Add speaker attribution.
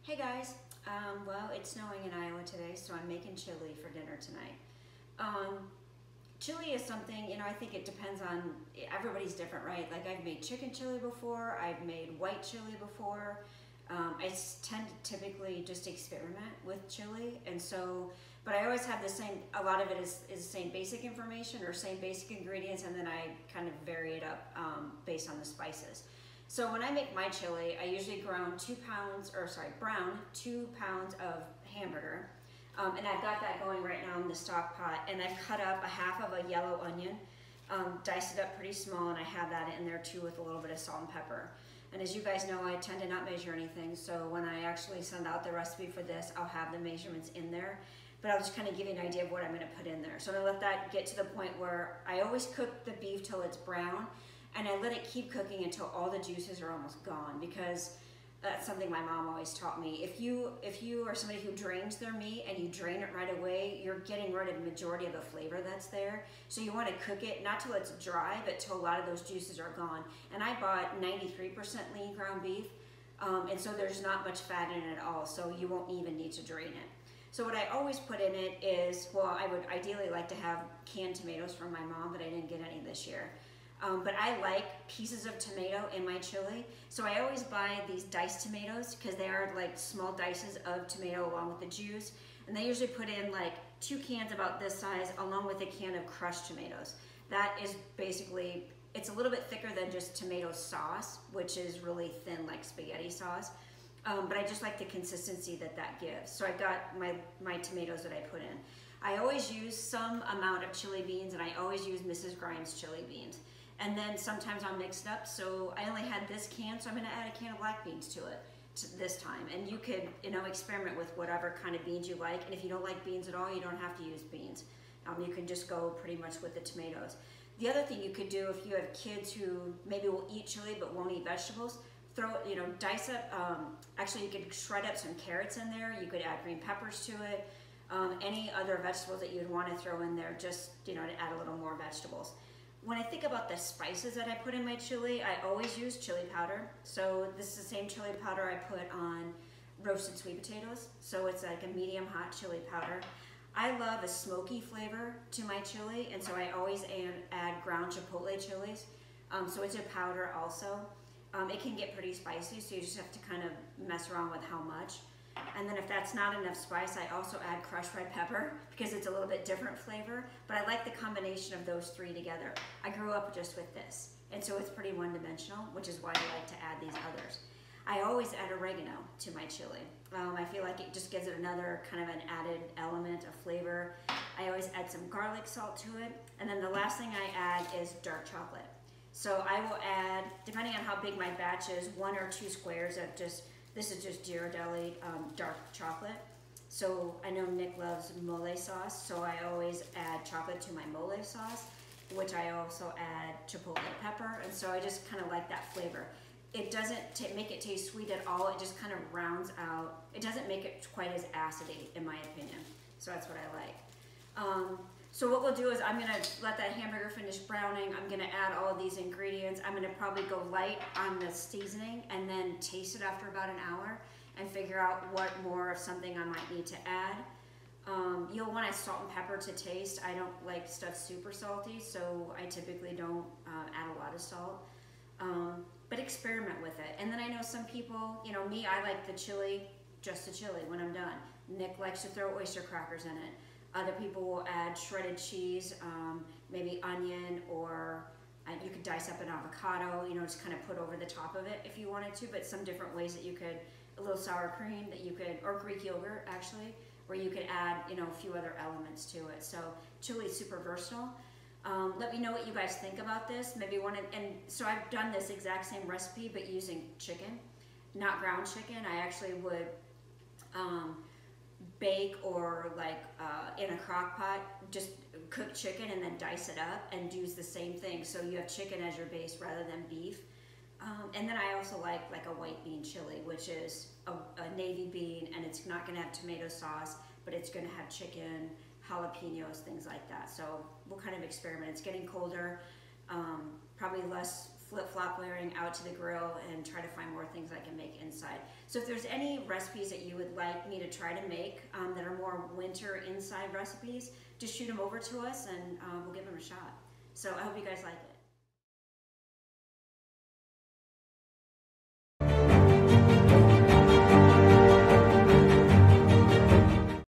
Speaker 1: Hey guys, well it's snowing in Iowa today, so I'm making chili for dinner tonight. Chili is something, I think it depends on, everybody's different, right? Like I've made chicken chili before, I've made white chili before. Tend to typically just experiment with chili, and so, but I always have the same, a lot of it is the same basic information or same basic ingredients, and then I kind of vary it up based on the spices. So when I make my chili, I usually brown 2 pounds of hamburger. And I've got that going right now in the stock pot, and I've cut up a half of a yellow onion, diced it up pretty small, and I have that in there too with a little bit of salt and pepper. And as you guys know, I tend to not measure anything, so when I actually send out the recipe for this, I'll have the measurements in there, but I'll just kind of give you an idea of what I'm gonna put in there. So I'm gonna let that get to the point where I always cook the beef till it's brown, and I let it keep cooking until all the juices are almost gone, because that's something my mom always taught me. If you are somebody who drains their meat and you drain it right away, you're getting rid of the majority of the flavor that's there. So you want to cook it, not till it's dry, but till a lot of those juices are gone. And I bought 93% lean ground beef, and so there's not much fat in it at all, so you won't even need to drain it. So what I always put in it is, well, I would ideally like to have canned tomatoes from my mom, but I didn't get any this year. But I like pieces of tomato in my chili, so I always buy these diced tomatoes because they are like small dices of tomato along with the juice, and they usually put in like 2 cans about this size along with a can of crushed tomatoes. That is basically, it's a little bit thicker than just tomato sauce, which is really thin like spaghetti sauce, but I just like the consistency that that gives. So I got my tomatoes that I put in. I always use some amount of chili beans, and I always use Mrs. Grimes chili beans. And then sometimes I'll mix it up. So I only had this can, so I'm gonna add a can of black beans to it this time. And you could, experiment with whatever kind of beans you like. And if you don't like beans at all, you don't have to use beans. You can just go pretty much with the tomatoes. The other thing you could do if you have kids who maybe will eat chili but won't eat vegetables, dice up, actually you could shred up some carrots in there. You could add green peppers to it. Any other vegetables that you'd want to throw in there, just, to add a little more vegetables. When I think about the spices that I put in my chili, I always use chili powder. So this is the same chili powder I put on roasted sweet potatoes. So it's like a medium hot chili powder. I love a smoky flavor to my chili, and so I always add ground Chipotle chilies. So it's a powder also. It can get pretty spicy, so you just have to kind of mess around with how much. And then if that's not enough spice, I also add crushed red pepper because it's a little bit different flavor, but I like the combination of those three together. I grew up just with this, and so it's pretty one-dimensional, which is why I like to add these others. I always add oregano to my chili. I feel like it just gives it another kind of an added element of flavor. I always add some garlic salt to it, and then the last thing I add is dark chocolate. So I will add, depending on how big my batch is, 1 or 2 squares of this is just Ghirardelli dark chocolate. So I know Nick loves mole sauce, so I always add chocolate to my mole sauce, which I also add chipotle pepper, and so I just kind of like that flavor. It doesn't make it taste sweet at all, it just kind of rounds out, it doesn't make it quite as acidy in my opinion, so that's what I like. So what we'll do is I'm gonna let that hamburger finish browning. I'm gonna add all of these ingredients. I'm gonna probably go light on the seasoning and then taste it after about an hour and figure out what more of something I might need to add. You'll want salt and pepper to taste. I don't like stuff super salty, so I typically don't add a lot of salt. But experiment with it. And then I know some people, me, I like the chili, just the chili when I'm done. Nick likes to throw oyster crackers in it. Other people will add shredded cheese, maybe onion, or you could dice up an avocado, just kind of put over the top of it if you wanted to, but some different ways that you could, a little sour cream that you could, or Greek yogurt actually, where you could add, a few other elements to it. So chili is super versatile. Let me know what you guys think about this. Maybe and so I've done this exact same recipe, but using chicken, not ground chicken. I actually would, bake or in a crock pot, just cook chicken and then dice it up and use the same thing. So you have chicken as your base rather than beef. And then I also like a white bean chili, which is a navy bean, and it's not gonna have tomato sauce, but it's gonna have chicken, jalapenos, things like that. So we'll kind of experiment. It's getting colder, probably less flip-flop layering out to the grill and try to find more things I can make inside. So if there's any recipes that you would like me to try to make that are more winter inside recipes, just shoot them over to us and we'll give them a shot. So I hope you guys like it.